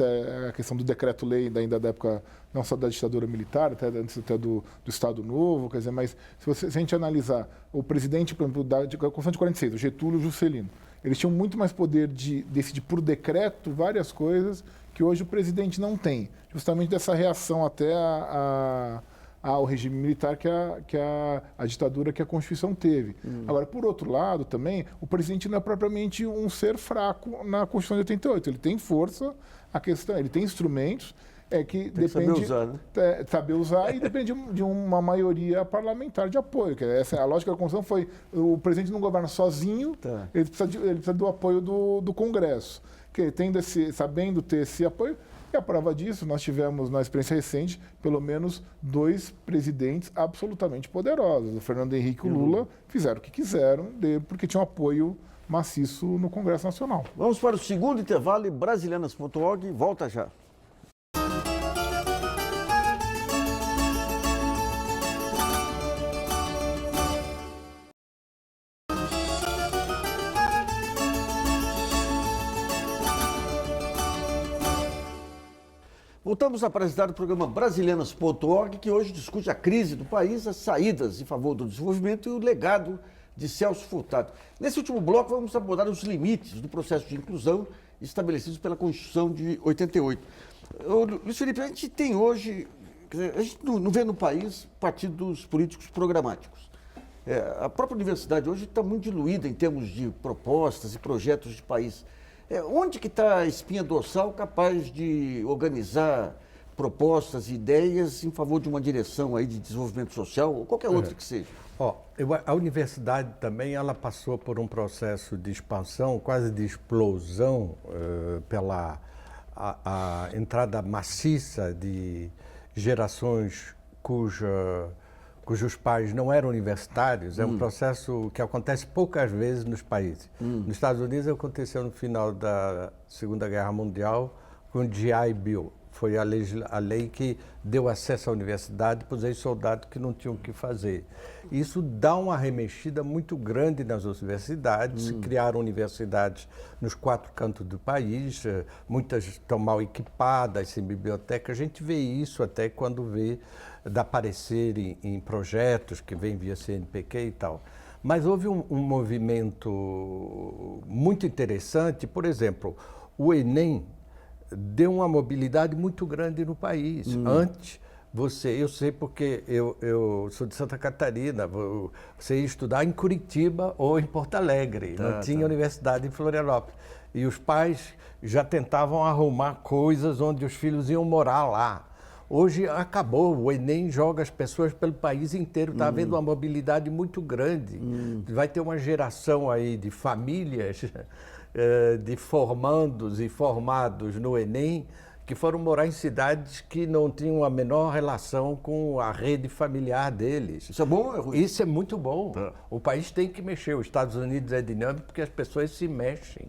a questão do decreto-lei ainda da época, não só da ditadura militar, até antes do Estado Novo, quer dizer, mas se a gente analisar o presidente, por exemplo, da Constituição de 46, o Getúlio Juscelino, eles tinham muito mais poder de decidir por decreto várias coisas que hoje o presidente não tem, justamente dessa reação até ao regime militar que a ditadura que a Constituição teve. Agora, por outro lado, também, o presidente não é propriamente um ser fraco na Constituição de 88. Ele tem força, ele tem instrumentos, que depende...
saber usar, né?
Saber usar e depende de uma maioria parlamentar de apoio. A lógica da Constituição foi, o presidente não governa sozinho, ele precisa do apoio do Congresso. Que sabendo ter esse apoio. E a prova disso, nós tivemos, na experiência recente, pelo menos 2 presidentes absolutamente poderosos. O Fernando Henrique e o Lula fizeram o que quiseram, porque tinham apoio maciço no Congresso Nacional.
Vamos para o segundo intervalo e Brasilianas.org volta já. Voltamos a apresentar o programa Brasilianas.org, que hoje discute a crise do país, as saídas em favor do desenvolvimento e o legado de Celso Furtado. Nesse último bloco, vamos abordar os limites do processo de inclusão estabelecidos pela Constituição de 88. Luiz Felipe, a gente tem hoje, a gente não vê no país partidos políticos programáticos. A própria universidade hoje está muito diluída em termos de propostas e projetos de país. Onde que está a espinha dorsal capaz de organizar propostas e ideias em favor de uma direção aí de desenvolvimento social ou qualquer outra que seja?
A universidade também ela passou por um processo de expansão, quase de explosão, pela a entrada maciça de gerações cujos pais não eram universitários. É um processo que acontece poucas vezes nos países. Nos Estados Unidos aconteceu no final da Segunda Guerra Mundial com o GI Bill. Foi a lei que deu acesso à universidade para os ex-soldados que não tinham o que fazer. Isso dá uma remexida muito grande nas universidades. Se criaram universidades nos 4 cantos do país, muitas estão mal equipadas, sem biblioteca. A gente vê isso até quando vê aparecer em projetos que vêm via CNPq e tal. Mas houve um movimento muito interessante. Por exemplo, o Enem deu uma mobilidade muito grande no país. Antes, eu sei porque eu sou de Santa Catarina, você ia estudar em Curitiba ou em Porto Alegre, não tinha universidade em Florianópolis. E os pais já tentavam arrumar coisas onde os filhos iam morar lá. Hoje acabou, o Enem joga as pessoas pelo país inteiro, está havendo uma mobilidade muito grande. Vai ter uma geração aí de famílias, de formandos e formados no Enem, que foram morar em cidades que não tinham a menor relação com a rede familiar deles.
Isso é bom ou é ruim?
Isso é muito bom. O país tem que mexer. Os Estados Unidos é dinâmico porque as pessoas se mexem.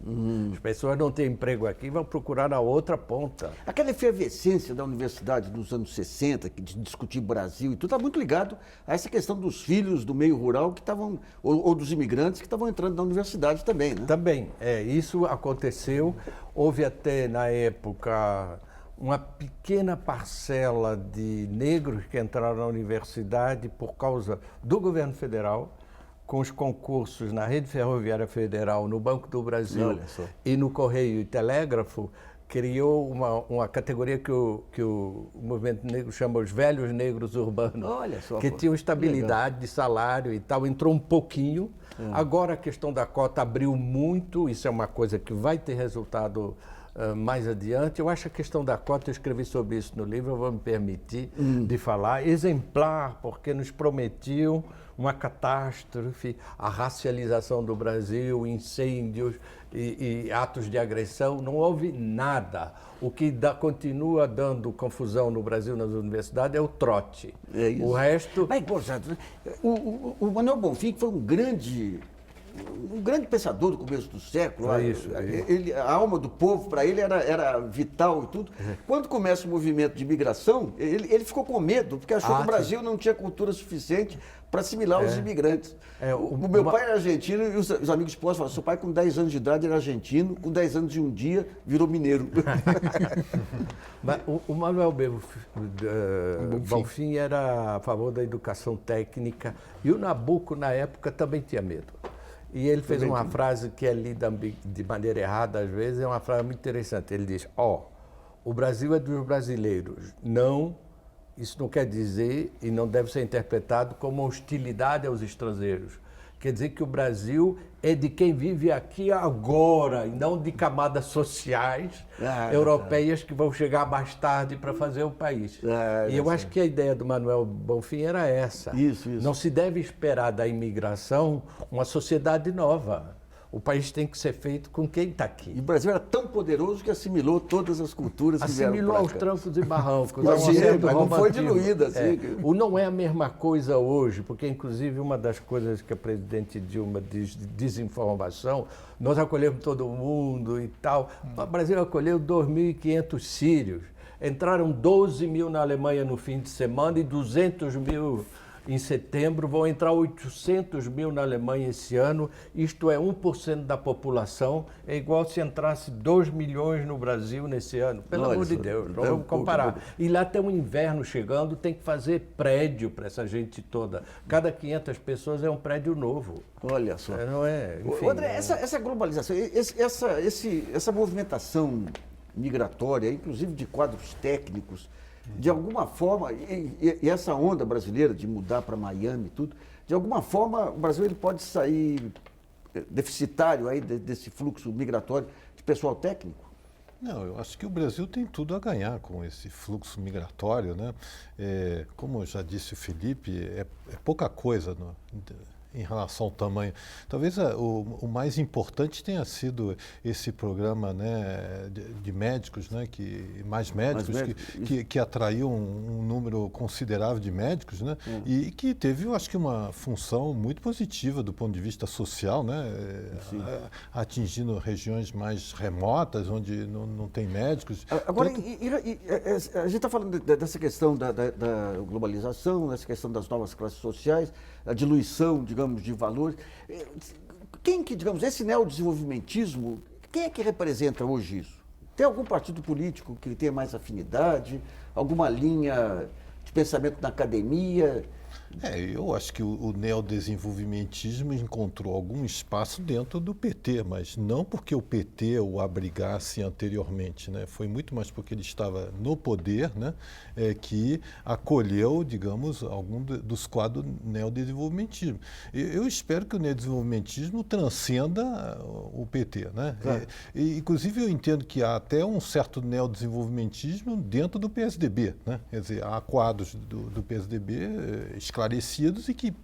As pessoas não têm emprego aqui, vão procurar na outra ponta.
Aquela efervescência da universidade dos anos 60, de discutir Brasil e tudo, está muito ligado a essa questão dos filhos do meio rural que estavam, ou dos imigrantes que estavam entrando na universidade também, né?
Também. Isso aconteceu. Houve até, na época, uma pequena parcela de negros que entraram na universidade por causa do governo federal, com os concursos na Rede Ferroviária Federal, no Banco do Brasil e no Correio e Telégrafo, criou uma categoria que o movimento negro chama os velhos negros urbanos, que tinham estabilidade de salário e tal, entrou um pouquinho. Agora a questão da cota abriu muito, isso é uma coisa que vai ter resultado mais adiante. Eu acho a questão da cota, eu escrevi sobre isso no livro, eu vou me permitir de falar, exemplar, porque nos prometiam uma catástrofe, a racialização do Brasil, incêndios e atos de agressão, não houve nada. O que continua dando confusão no Brasil, nas universidades, é o trote.
É isso.
O resto...
Mas, o Manuel Bonfim, que foi um grande pensador do começo do século, a alma do povo, para ele era vital e tudo. Quando começa o movimento de imigração, ele ficou com medo, porque achou que o Brasil não tinha cultura suficiente para assimilar os imigrantes. O meu pai era argentino e os amigos próximos falaram, seu pai com 10 anos de idade era argentino, com 10 anos de um dia virou mineiro.
Mas o Manuel Bonfim era a favor da educação técnica e o Nabucco, na época, também tinha medo. E ele fez uma frase que é lida de maneira errada, às vezes, é uma frase muito interessante. Ele diz, o Brasil é dos brasileiros. Não, isso não quer dizer e não deve ser interpretado como hostilidade aos estrangeiros. Quer dizer que o Brasil é de quem vive aqui agora, e não de camadas sociais europeias que vão chegar mais tarde para fazer o país. E eu acho que a ideia do Manuel Bonfim era essa.
Isso.
Não se deve esperar da imigração uma sociedade nova. O país tem que ser feito com quem está aqui.
E o Brasil era tão poderoso que assimilou todas as culturas que vieram
Assimilou aos trancos e barrancos.
Mas não foi diluída assim.
Não é a mesma coisa hoje, porque inclusive uma das coisas que a presidente Dilma diz de desinformação, nós acolhemos todo mundo e tal. O Brasil acolheu 2.500 sírios. Entraram 12 mil na Alemanha no fim de semana e 200 mil em setembro, vão entrar 800 mil na Alemanha esse ano, isto é 1% da população, é igual se entrasse 2 milhões no Brasil nesse ano. Pelo amor de Deus, não vamos comparar. E lá tem um inverno chegando, tem que fazer prédio para essa gente toda. Cada 500 pessoas é um prédio novo.
Olha só.
Não é? Enfim,
André, essa globalização, essa movimentação migratória, inclusive de quadros técnicos, de alguma forma, e essa onda brasileira de mudar para Miami e tudo, De alguma forma, o Brasil ele pode sair deficitário aí desse fluxo migratório de pessoal técnico?
Não, eu acho que o Brasil tem tudo a ganhar com esse fluxo migratório, né? Como já disse o Felipe, é pouca coisa em relação ao tamanho. Talvez o mais importante tenha sido esse programa, né, de médicos, né, mais médicos, que atraiu um número considerável de médicos, né, e que teve, eu acho que, uma função muito positiva do ponto de vista social, né, atingindo regiões mais remotas, onde não tem médicos.
Agora, a gente está falando dessa questão da globalização, dessa questão das novas classes sociais, a diluição, digamos, de valores. Quem que, digamos, esse neodesenvolvimentismo, quem é que representa hoje isso? Tem algum partido político que tenha mais afinidade? Alguma linha de pensamento na academia?
Eu acho que o neodesenvolvimentismo encontrou algum espaço dentro do PT, mas não porque o PT o abrigasse anteriormente, né? Foi muito mais porque ele estava no poder, né? Que acolheu, digamos, algum dos quadros neodesenvolvimentismo. Eu espero que o neodesenvolvimentismo transcenda o PT, né?
Claro.
Inclusive, eu entendo que há até um certo neodesenvolvimentismo dentro do PSDB, né? Quer dizer, há quadros do PSDB esclarecidos e que,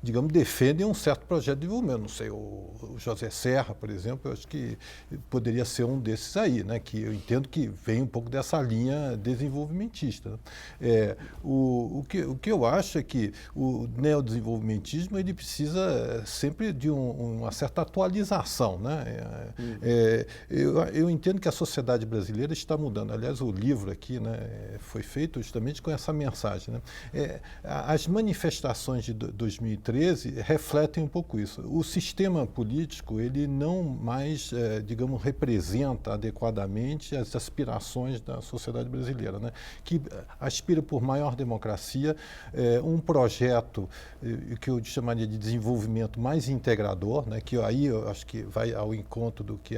digamos, defendem um certo projeto de desenvolvimento. Não sei, o José Serra, por exemplo, eu acho que poderia ser um desses aí, né? Que eu entendo que vem um pouco dessa linha desenvolvimentista, né? O que eu acho é que o neodesenvolvimentismo ele precisa sempre de uma certa atualização, né? Eu entendo que a sociedade brasileira está mudando. Aliás, o livro aqui, né, foi feito justamente com essa mensagem, né? As manifestações de 2013 refletem um pouco isso. O sistema político ele não mais, digamos, representa adequadamente as aspirações da sociedade brasileira, né? Que aspira por maior democracia, um projeto que eu chamaria de desenvolvimento mais integrador, né? Que aí eu acho que vai ao encontro do que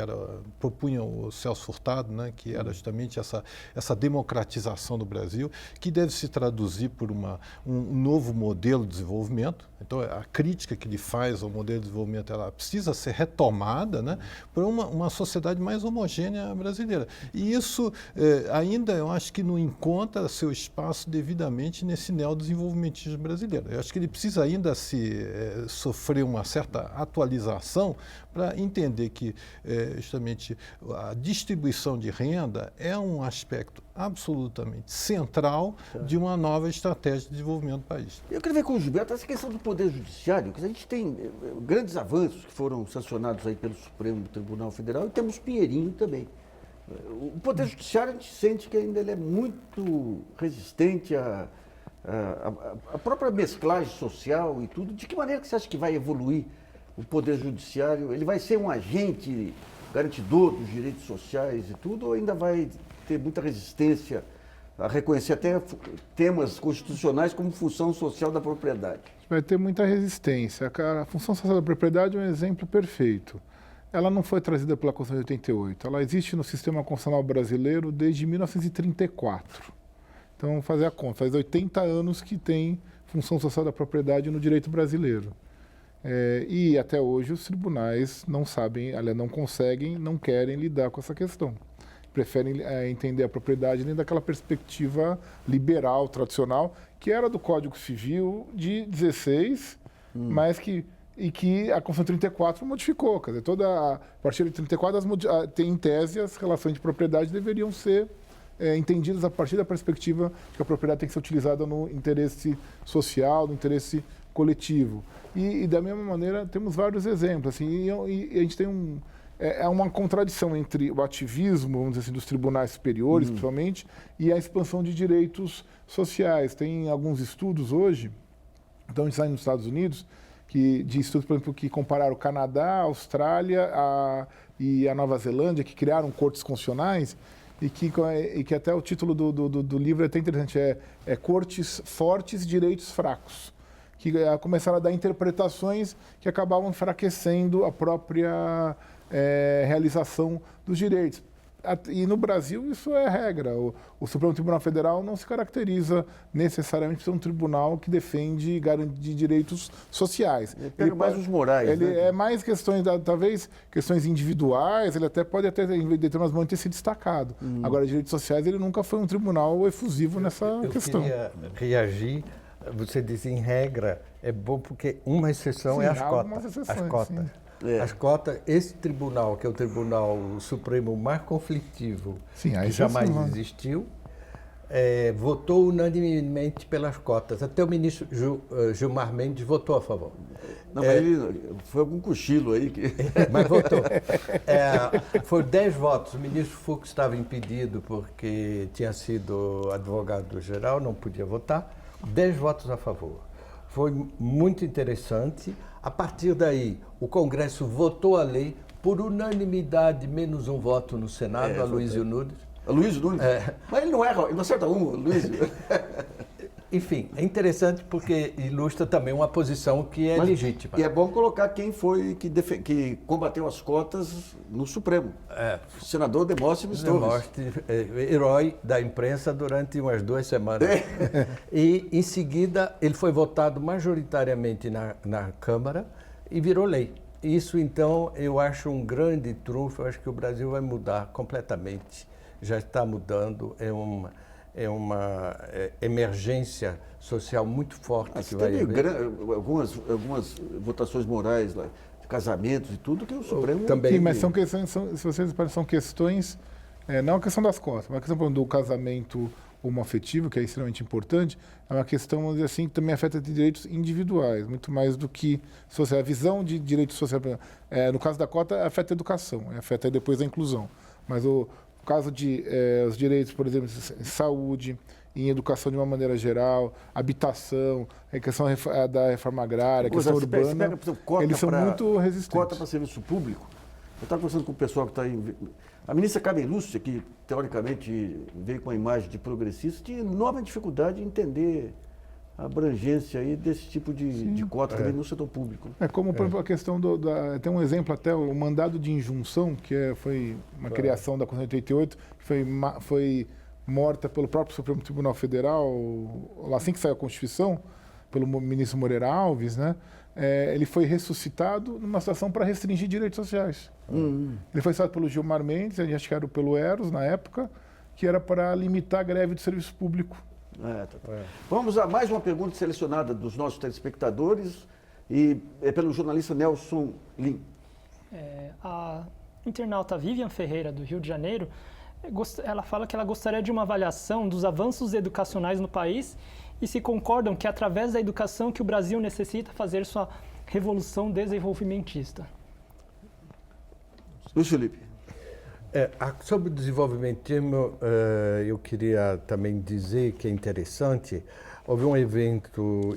propunha o Celso Furtado, né? Que era justamente essa democratização do Brasil, que deve se traduzir por um novo modelo de desenvolvimento. Então, a crítica que ele faz ao modelo de desenvolvimento ela precisa ser retomada, né, para uma sociedade mais homogênea brasileira. E isso ainda, eu acho que não encontra seu espaço devidamente nesse neodesenvolvimentismo brasileiro. Eu acho que ele precisa ainda sofrer uma certa atualização para entender que justamente a distribuição de renda é um aspecto absolutamente central de uma nova estratégia de desenvolvimento do país.
Eu queria ver com o Gilberto essa questão do Poder Judiciário, que a gente tem grandes avanços que foram sancionados aí pelo Supremo Tribunal Federal e temos Pinheirinho também. O Poder Judiciário, a gente sente que ainda ele é muito resistente à própria mesclagem social e tudo. De que maneira que você acha que vai evoluir o Poder Judiciário? Ele vai ser um agente garantidor dos direitos sociais e tudo, ou ainda vai ter muita resistência a reconhecer até temas constitucionais como função social da propriedade?
Vai ter muita resistência. A função social da propriedade é um exemplo perfeito. Ela não foi trazida pela Constituição de 88. Ela existe no sistema constitucional brasileiro desde 1934. Então, fazer a conta, faz 80 anos que tem função social da propriedade no direito brasileiro. E até hoje os tribunais não sabem, aliás, não conseguem, não querem lidar com essa questão. Preferem entender a propriedade dentro daquela perspectiva liberal, tradicional, que era do Código Civil de 16, mas que a Constituição de 34 modificou. Quer dizer, a partir de 34, em tese, as relações de propriedade deveriam ser entendidas a partir da perspectiva de que a propriedade tem que ser utilizada no interesse social, no interesse coletivo. E da mesma maneira, temos vários exemplos. Assim, e a gente tem uma contradição entre o ativismo, vamos dizer assim, dos tribunais superiores, principalmente, e a expansão de direitos sociais. Tem alguns estudos hoje, então a gente sai nos Estados Unidos, de estudos, por exemplo, que compararam o Canadá, a Austrália e a Nova Zelândia, que criaram cortes constitucionais, e que até o título do livro é até interessante, Cortes Fortes e Direitos Fracos, que começaram a dar interpretações que acabavam enfraquecendo a própria realização dos direitos. E no Brasil isso é regra. O Supremo Tribunal Federal não se caracteriza necessariamente por ser um tribunal que defende e garante direitos sociais.
Ele pega mais os morais.
Ele
né?
é mais questões, talvez, questões individuais, ele até pode, em determinados momentos, ter se destacado. Agora, direitos sociais, ele nunca foi um tribunal efusivo nessa questão.
Eu queria reagir. Você diz em regra, é bom porque uma exceção
Sim,
é as
há algumas
cotas.
exceções,
As cotas.
sim.
As cotas, esse tribunal, que é o Tribunal Supremo mais conflitivo
Sim,
que jamais existiu, votou unanimemente pelas cotas. Até o ministro Gilmar Mendes votou a favor.
Não, mas ele foi algum cochilo aí que...
Mas votou. Foi 10 votos. O ministro Fux estava impedido porque tinha sido advogado-geral, não podia votar. 10 votos a favor. Foi muito interessante. A partir daí, o Congresso votou a lei por unanimidade, menos um voto no Senado, Aloysio Nunes.
Aloysio Nunes? Mas ele não erra, ele não acerta um, Aloysio.
Enfim, é interessante porque ilustra também uma posição que é legítima.
E é bom colocar quem foi que combateu as cotas no Supremo. O senador Demóstenes Torres.
Herói da imprensa durante umas 2 semanas. E, em seguida, ele foi votado majoritariamente na Câmara e virou lei. Isso, então, eu acho um grande trunfo. Eu acho que o Brasil vai mudar completamente. Já está mudando. É uma emergência social muito forte que vai haver.
Algumas votações morais lá, de casamentos e tudo, que o Supremo...
Também.
Sim, mas são questões, se vocês reparem, são questões, não a questão das cotas, mas a questão do casamento homoafetivo, que é extremamente importante, é uma questão, vamos dizer assim, que também afeta de direitos individuais, muito mais do que social. A visão de direitos sociais, no caso da cota, afeta a educação, afeta depois a inclusão. Mas o caso de os direitos, por exemplo, em saúde, em educação de uma maneira geral, habitação, a questão da reforma agrária, a questão urbana, eles são muito resistentes.
Cota para serviço público. Eu estava conversando com o pessoal que está aí. A ministra Carmen Lúcia, que teoricamente veio com a imagem de progressista, tinha enorme dificuldade em entender a abrangência aí desse tipo de cota também no setor público.
Como, por exemplo, a questão tem um exemplo até, o mandado de injunção, que foi uma criação da Constituição 88, que foi morta pelo próprio Supremo Tribunal Federal, assim que saiu a Constituição, pelo ministro Moreira Alves, né? Ele foi ressuscitado numa situação para restringir direitos sociais. Ele foi citado pelo Gilmar Mendes, acho que era pelo Eros, na época, que era para limitar a greve do serviço público.
Vamos a mais uma pergunta selecionada dos nossos telespectadores e é pelo jornalista Nelson Lim.
A internauta Vivian Ferreira, do Rio de Janeiro, ela fala que ela gostaria de uma avaliação dos avanços educacionais no país e se concordam que é através da educação que o Brasil necessita fazer sua revolução desenvolvimentista.
Luiz Felipe.
Sobre o desenvolvimentismo, eu queria também dizer que é interessante. Houve um evento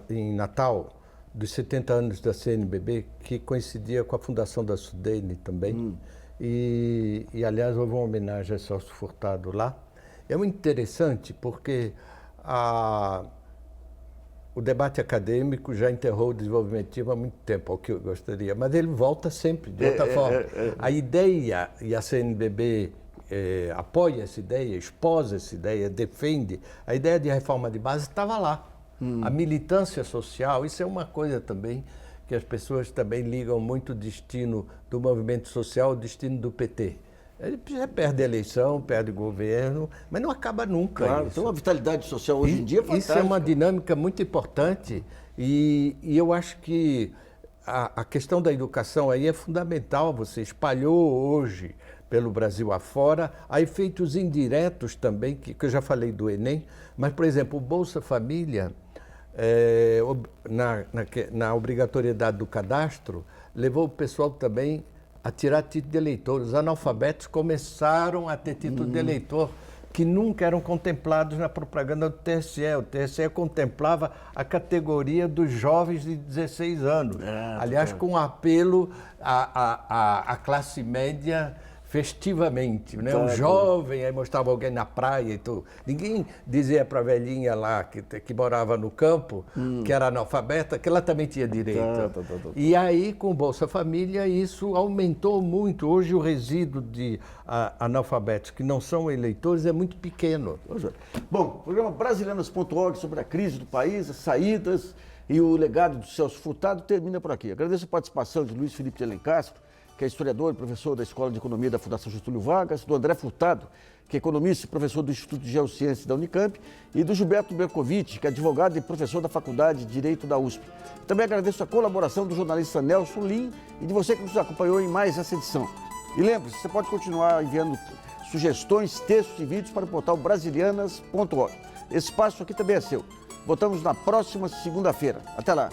em Natal, dos 70 anos da CNBB, que coincidia com a fundação da Sudene também. E, aliás, houve uma homenagem a Celso Furtado lá. É muito interessante porque o debate acadêmico já enterrou o desenvolvimentismo há muito tempo, ao que eu gostaria, mas ele volta sempre, de outra forma. A ideia, e a CNBB apoia essa ideia, esposa essa ideia, defende, a ideia de reforma de base estava lá. A militância social, isso é uma coisa também que as pessoas também ligam muito o destino do movimento social ao destino do PT. Ele já perde a eleição, perde o governo, mas não acaba nunca.
Claro, tem uma vitalidade social hoje em dia fantástica.
Isso é uma dinâmica muito importante e eu acho que a questão da educação aí é fundamental. Você espalhou hoje pelo Brasil afora, há efeitos indiretos também, que eu já falei do Enem, mas, por exemplo, o Bolsa Família, na obrigatoriedade do cadastro, levou o pessoal também a tirar título de eleitor. Os analfabetos começaram a ter título de eleitor, que nunca eram contemplados na propaganda do TSE. O TSE contemplava a categoria dos jovens de 16 anos. Aliás, com um apelo à classe média festivamente, né?
Tá,
Um
tá.
jovem, aí mostrava alguém na praia e tudo. Ninguém dizia para a velhinha lá que morava no campo, que era analfabeta, que ela também tinha direito.
Tá.
E aí, com o Bolsa Família, isso aumentou muito. Hoje o resíduo de analfabetos que não são eleitores é muito pequeno.
Bom, o programa Brasilianas.org sobre a crise do país, as saídas e o legado do Celso Furtado termina por aqui. Agradeço a participação de Luiz Felipe de Alencastro, que é historiador e professor da Escola de Economia da Fundação Getúlio Vargas, do André Furtado, que é economista e professor do Instituto de Geociências da Unicamp, e do Gilberto Bercovitch, que é advogado e professor da Faculdade de Direito da USP. Também agradeço a colaboração do jornalista Nelson Lim e de você que nos acompanhou em mais essa edição. E lembre-se, você pode continuar enviando sugestões, textos e vídeos para o portal brasilianas.org. Esse espaço aqui também é seu. Voltamos na próxima segunda-feira. Até lá!